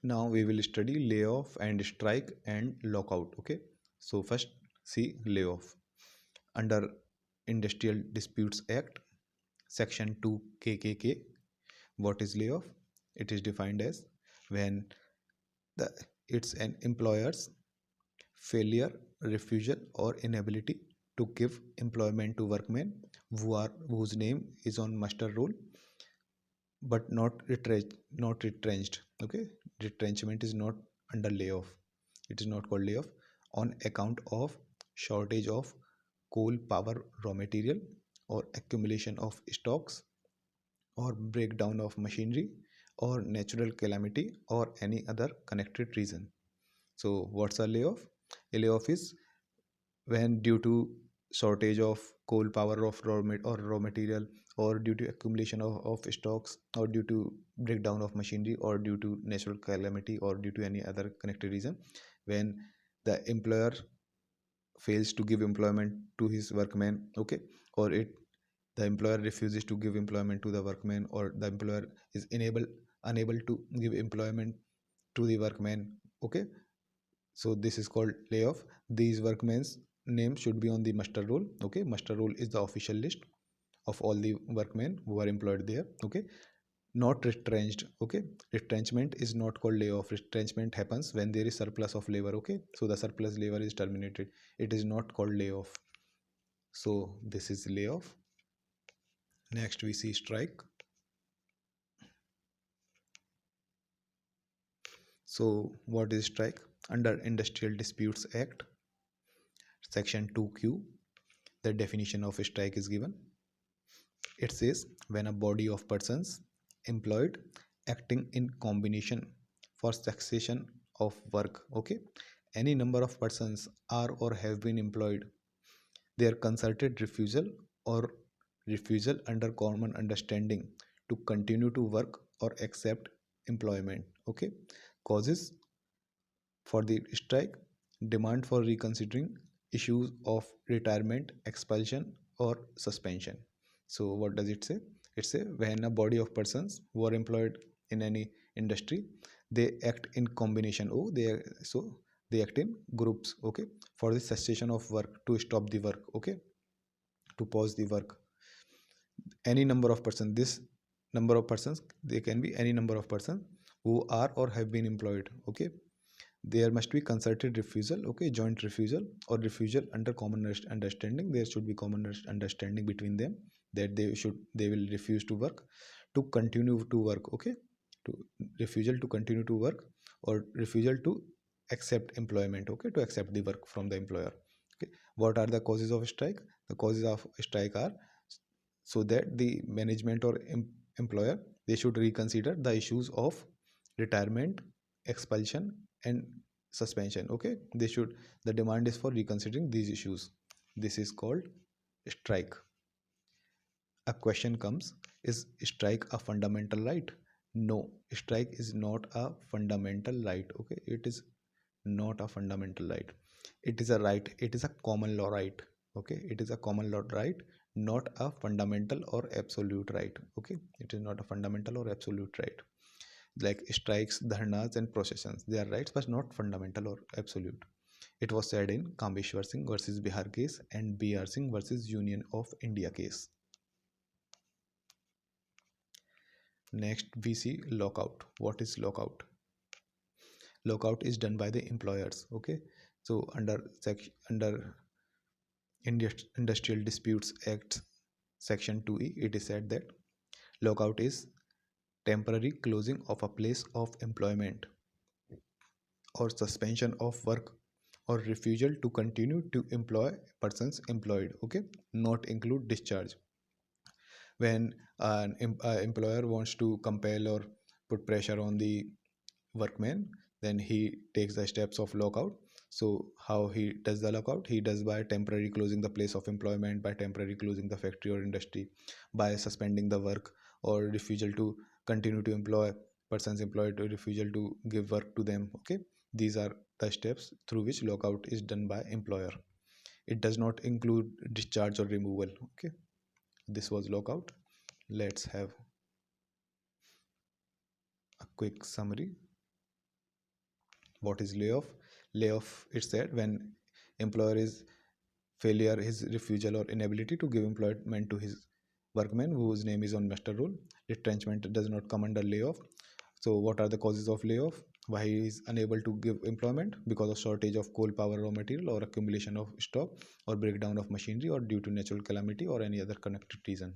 Now we will study layoff and strike and lockout. Okay, so first see layoff. Under Industrial Disputes Act, section 2 kkk, what is layoff? It is defined as when the it's an employer's failure, refusal, or inability to give employment to workmen whose name is on muster roll but not retrenched. Okay, retrenchment is not under layoff. It is not called layoff on account of shortage of coal power raw material, or accumulation of stocks, or breakdown of machinery, or natural calamity, or any other connected reason. So what's a layoff? A layoff is when, due to shortage of coal power of raw material, or due to accumulation of stocks, or due to breakdown of machinery, or due to natural calamity, or due to any other connected reason, when the employer fails to give employment to his workman. Okay, or the employer refuses to give employment to the workman, or the employer is unable to give employment to the workman. Okay, so this is called layoff. These workmen's name should be on the muster roll. Okay, muster roll is the official list of all the workmen who are employed there. Okay, not retrenched. Okay, retrenchment is not called layoff. Retrenchment happens when there is surplus of labor. Okay, so the surplus labor is terminated. It is not called layoff. So this is layoff. Next we see strike. So what is strike? Under Industrial Disputes Act, section 2q, the definition of a strike is given. It says when a body of persons employed acting in combination for cessation of work. Okay, any number of persons are or have been employed, their concerted refusal or refusal under common understanding to continue to work or accept employment. Okay, causes for the strike: demand for reconsidering issues of retirement, expulsion, or suspension. So what does it say? It says when a body of persons who are employed in any industry, they act in combination. Oh, they act in groups. Okay, for the cessation of work, to stop the work. Okay, to pause the work. Any number of persons. This number of persons, they can be any number of persons who are or have been employed. Okay, there must be concerted refusal. Okay, joint refusal or refusal under common understanding. There should be common understanding between them that they will refuse to work, to continue to work. Okay, to refusal to continue to work, or refusal to accept employment. Okay, to accept the work from the employer. Okay, what are the causes of strike? The causes of strike are so that the management or employer, they should reconsider the issues of retirement, expulsion, and suspension. Okay, they should, the demand is for reconsidering these issues. This is called strike. A question comes: is strike a fundamental right? No, strike is not a fundamental right. Okay, it is not a fundamental right. It is a right. It is a common law right. Okay, it is a common law right, not a fundamental or absolute right. Okay, it is not a fundamental or absolute right. Like strikes, dharnas, and processions, they are rights but not fundamental or absolute. It was said in Kambeshwar Singh versus Bihar case and BR Singh versus Union of India case. Next we see lockout. What is lockout? Lockout is done by the employers. Okay, so under Industrial Disputes Act section 2e, it is said that lockout is temporary closing of a place of employment, or suspension of work, or refusal to continue to employ persons employed. Okay, not include discharge. When an employer wants to compel or put pressure on the workman, then he takes the steps of lockout. So how he does the lockout? He does by temporarily closing the place of employment, by temporarily closing the factory or industry, by suspending the work, or refusal to continue to employ persons employed, or refusal to give work to them. Okay, these are the steps through which lockout is done by employer. It does not include discharge or removal. Okay, this was lockout. Let's have a quick summary. What is layoff? Layoff, it said when employer is failure, his refusal or inability to give employment to his workman whose name is on master role. Retrenchment does not come under layoff. So what are the causes of layoff? Why he is unable to give employment? Because of shortage of coal, power, raw material, or accumulation of stock, or breakdown of machinery, or due to natural calamity, or any other connected reason.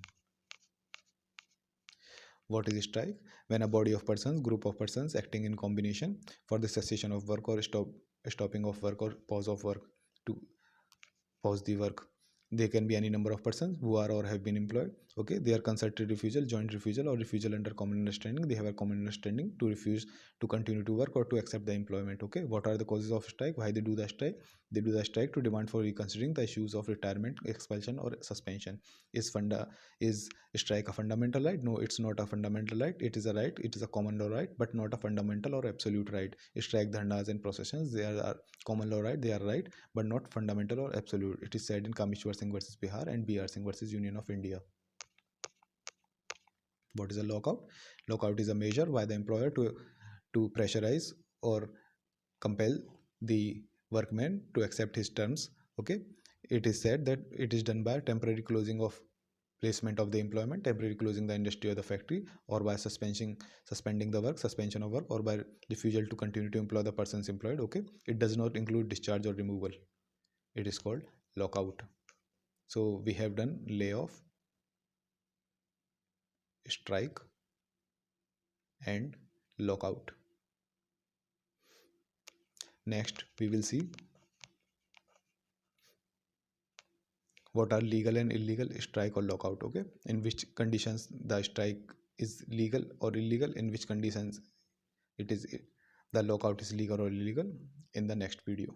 What is strike? When a body of persons, group of persons acting in combination for the cessation of work or stopping of work or pause of work to pause the work. They can be any number of persons who are or have been employed. Okay, they are concerted refusal, joint refusal, or refusal under common understanding. They have a common understanding to refuse to continue to work or to accept the employment. Okay, what are the causes of strike? Why they do the strike? They do the strike to demand for reconsidering the issues of retirement, expulsion, or suspension. Is strike a fundamental right? No, it's not a fundamental right. It is a right. It is a common law right, but not a fundamental or absolute right. Strike dharnas and processions, they are common law right. They are right, but not fundamental or absolute. It is said in Kameshwar Singh versus Bihar and BR Singh versus Union of India. What is a lockout? Lockout is a measure by the employer to pressurize or compel the workman to accept his terms. Okay, it is said that it is done by temporary closing of placement of the employment, temporary closing the industry or the factory, or by suspending the work, suspension of work, or by refusal to continue to employ the persons employed. Okay, it does not include discharge or removal. It is called lockout. So we have done layoff, strike, and lockout. Next we will see what are legal and illegal strike or lockout. Okay, in which conditions the strike is legal or illegal, in which conditions it is the lockout is legal or illegal, in the next video.